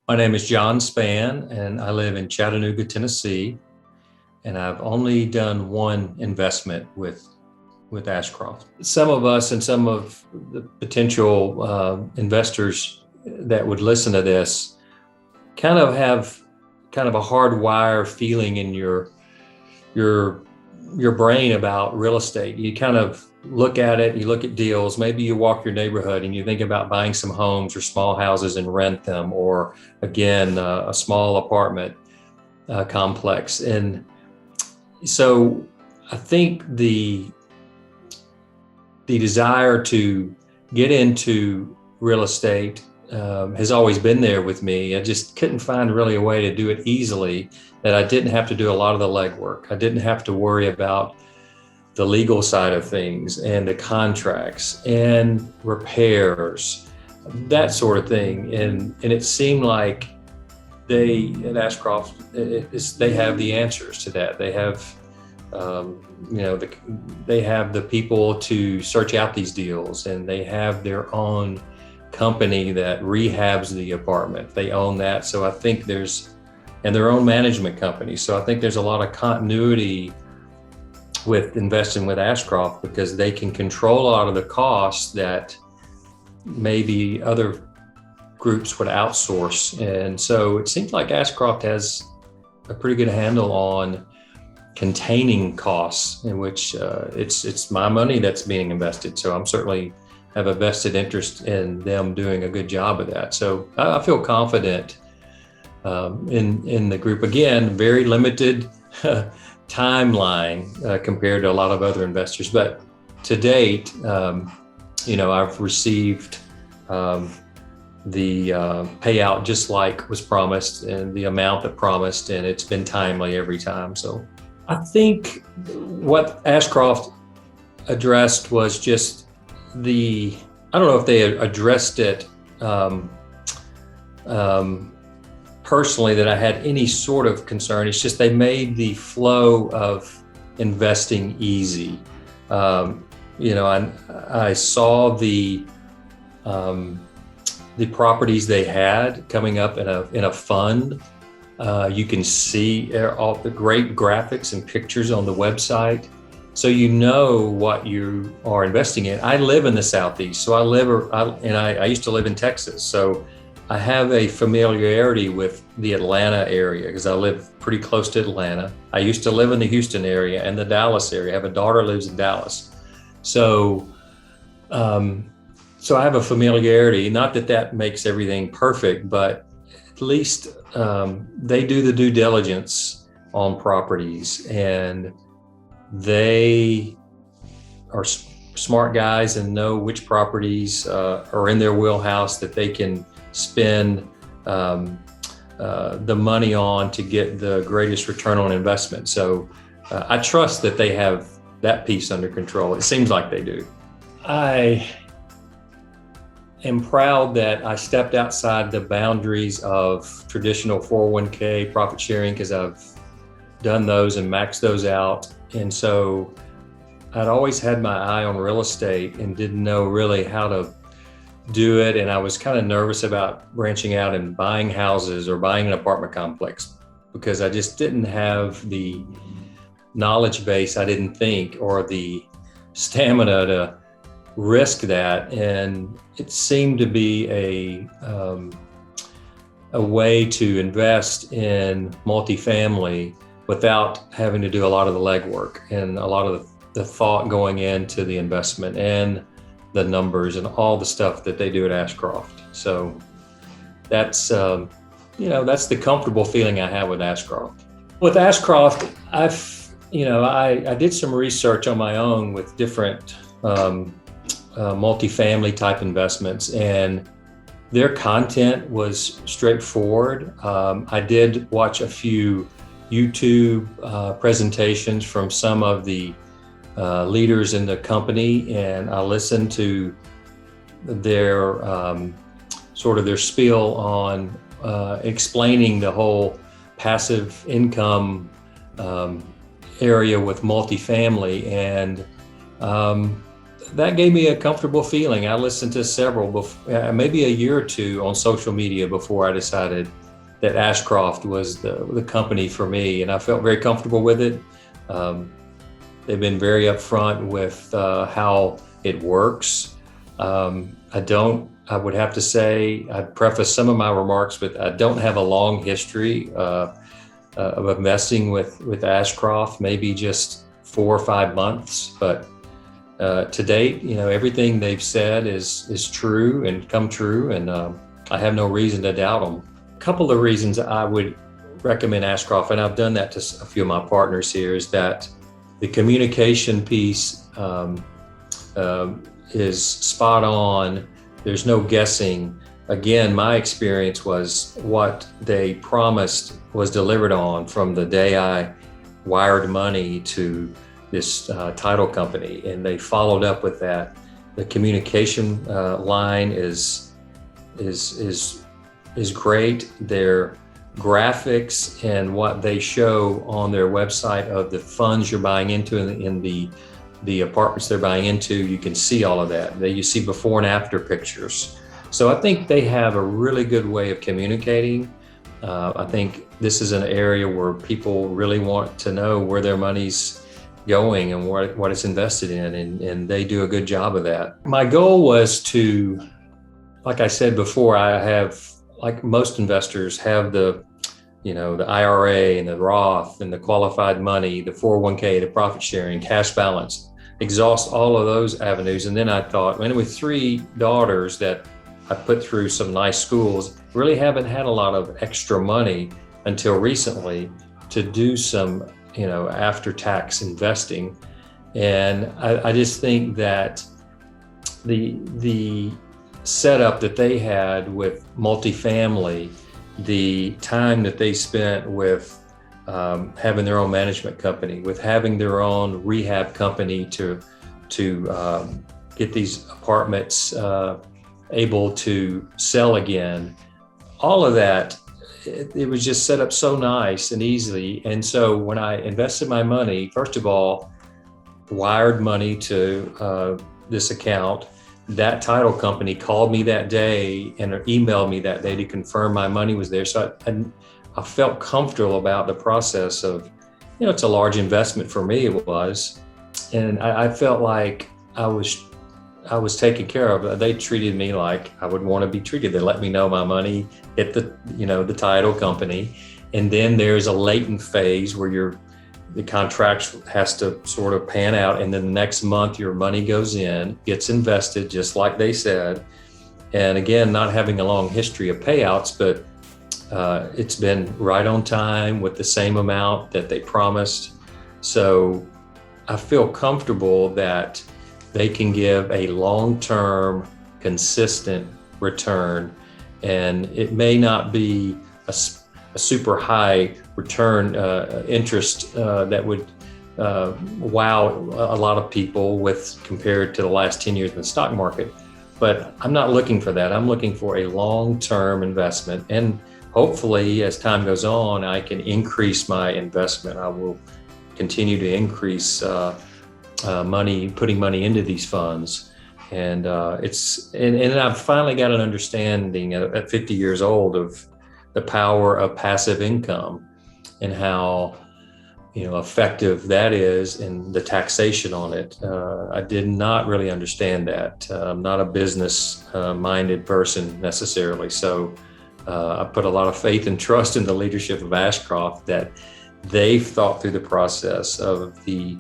My name is John Spann, and I live in Chattanooga, Tennessee. And I've only done one investment with Ashcroft. Some of us and some of the potential investors that would listen to this kind of have kind of a hardwire feeling in your your brain about real estate. You kind of look at it, you look at deals, maybe you walk your neighborhood and you think about buying some homes or small houses and rent them, or again, a small apartment complex. And so I think the desire to get into real estate has always been there with me. I just couldn't find really a way to do it easily, that I didn't have to do a lot of the legwork. I didn't have to worry about the legal side of things and the contracts and repairs, that sort of thing. And it seemed like they at Ashcroft, they have the answers to that. They have they have the people to search out these deals, and they have their own company that rehabs the apartment. They own that. So I think and their own management company. So I think there's a lot of continuity with investing with Ashcroft, because they can control a lot of the costs that maybe other groups would outsource. And so it seems like Ashcroft has a pretty good handle on containing costs, in which it's my money that's being invested. So I'm certainly have a vested interest in them doing a good job of that. So I feel confident in the group. Again, very limited timeline compared to a lot of other investors. But to date, I've received the payout just like was promised, and the amount that promised, and it's been timely every time. So I think what Ashcroft addressed was just I don't know if they addressed it personally, that I had any sort of concern. It's just they made the flow of investing easy. I saw the properties they had coming up in a fund. You can see all the great graphics and pictures on the website, so you know what you are investing in. I live in the Southeast, so I used to live in Texas, so I have a familiarity with the Atlanta area because I live pretty close to Atlanta. I used to live in the Houston area and the Dallas area. I have a daughter who lives in Dallas, so I have a familiarity. Not that that makes everything perfect, but at least they do the due diligence on properties, and they are smart guys and know which properties are in their wheelhouse that they can spend the money on to get the greatest return on investment. So I trust that they have that piece under control. It seems like they do. I am proud that I stepped outside the boundaries of traditional 401k profit sharing, because I've done those and maxed those out. And so I'd always had my eye on real estate and didn't know really how to do it. And I was kind of nervous about branching out and buying houses or buying an apartment complex, because I just didn't have the knowledge base, I didn't think, or the stamina to risk that. And it seemed to be a way to invest in multifamily without having to do a lot of the legwork and a lot of the thought going into the investment and the numbers and all the stuff that they do at Ashcroft. So that's the comfortable feeling I have with Ashcroft. With Ashcroft, I did some research on my own with different multifamily type investments, and their content was straightforward. I did watch a few YouTube presentations from some of the leaders in the company, and I listened to their sort of their spiel on explaining the whole passive income area with multifamily. And that gave me a comfortable feeling. I listened to several, maybe a year or two on social media before I decided that Ashcroft was the company for me, and I felt very comfortable with it. They've been very upfront with how it works. I would have to say, I'd preface some of my remarks with, I don't have a long history of investing with Ashcroft, maybe just 4 or 5 months, but to date, everything they've said is true and come true, and I have no reason to doubt them. A couple of reasons I would recommend Ashcroft, and I've done that to a few of my partners here, is that the communication piece is spot on. There's no guessing. Again, my experience was what they promised was delivered on from the day I wired money to this title company, and they followed up with that. The communication line is great. Their graphics and what they show on their website of the funds you're buying into in the apartments they're buying into, you can see all of that. You see before and after pictures. So I think they have a really good way of communicating. I think this is an area where people really want to know where their money's going and what it's invested in, and they do a good job of that. My goal was to, like I said before, I have, like most investors, have the IRA and the Roth and the qualified money, the 401k, the profit sharing, cash balance, exhaust all of those avenues. And then I thought, with 3 daughters that I put through some nice schools, really haven't had a lot of extra money until recently to do some, after-tax investing. And I just think that the setup that they had with multifamily, the time that they spent with having their own management company, with having their own rehab company to get these apartments able to sell again, all of that, it was just set up so nice and easily. And so when I invested my money, first of all, wired money to this account, that title company called me that day and emailed me that day to confirm my money was there. So I felt comfortable about the process of, it's a large investment for me, it was. And I felt like I was taken care of. They treated me like I would want to be treated. They let me know my money hit the title company. And then there's a latent phase where the contract has to sort of pan out. And then the next month your money goes in, gets invested just like they said. And again, not having a long history of payouts, but it's been right on time with the same amount that they promised. So I feel comfortable that they can give a long-term, consistent return. And it may not be a super high return interest that would wow a lot of people compared to the last 10 years in the stock market. But I'm not looking for that. I'm looking for a long-term investment. And hopefully, as time goes on, I can increase my investment. I will continue to increase putting money into these funds. And I've finally got an understanding at 50 years old of the power of passive income and how effective that is in the taxation on it. I did not really understand that. I'm not a business minded person necessarily. So I put a lot of faith and trust in the leadership of Ashcroft that they've thought through the process of the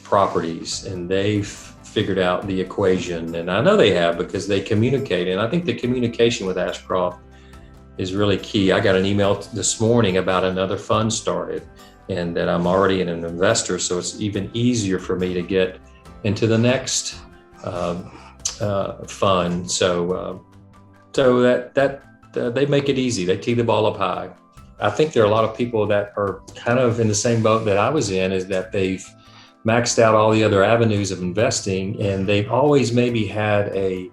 properties, and they've figured out the equation. And I know they have, because they communicate. And I think the communication with Ashcroft is really key. I got an email this morning about another fund started, and that I'm already an investor. So it's even easier for me to get into the next fund. So that they make it easy. They tee the ball up high. I think there are a lot of people that are kind of in the same boat that I was in, is that they've maxed out all the other avenues of investing, and they've always maybe had a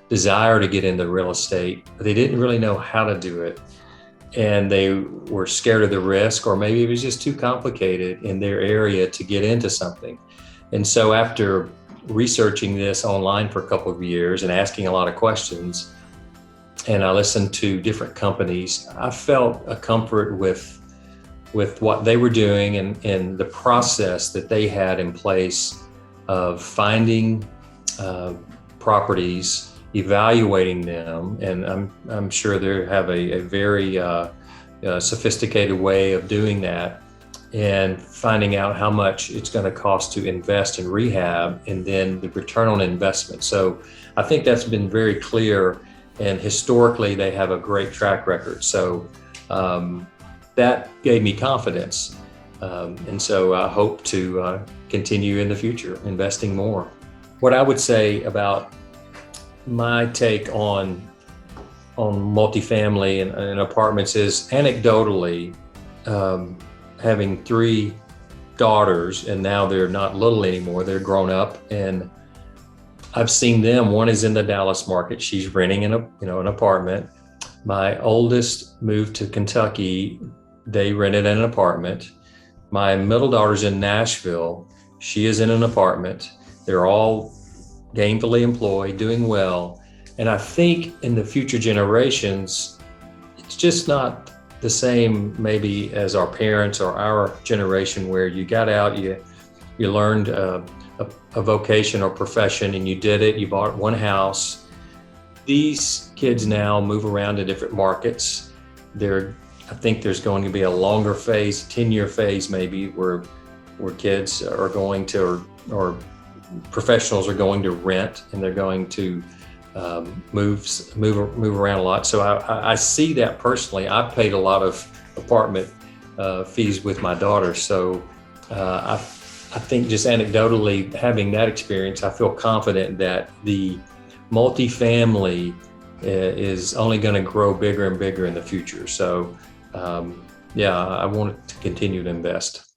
desire to get into real estate, but they didn't really know how to do it. And they were scared of the risk, or maybe it was just too complicated in their area to get into something. And so after researching this online for a couple of years and asking a lot of questions, and I listened to different companies, I felt a comfort with what they were doing and the process that they had in place of finding properties, evaluating them, and I'm sure they have a very sophisticated way of doing that, and finding out how much it's going to cost to invest in rehab, and then the return on investment. So I think that's been very clear, and historically they have a great track record. So that gave me confidence, and so I hope to continue in the future, investing more. What I would say about my take on multifamily and apartments is, anecdotally, having 3 daughters, and now they're not little anymore, they're grown up, and I've seen them. One is in the Dallas market. She's renting an apartment. My oldest moved to Kentucky. They rented an apartment. My middle daughter's in Nashville. She is in an apartment. They're all gainfully employed, doing well. And I think in the future generations, it's just not the same maybe as our parents or our generation, where you got out, you learned a vocation or profession, and you did it, you bought one house. These kids now move around to different markets. I think there's going to be a longer phase, 10-year phase maybe, where kids are going to, or professionals are going to rent, and they're going to move around a lot. So I see that personally. I've paid a lot of apartment fees with my daughter. So I think just anecdotally having that experience, I feel confident that the multifamily is only going to grow bigger and bigger in the future. So yeah, I want to continue to invest.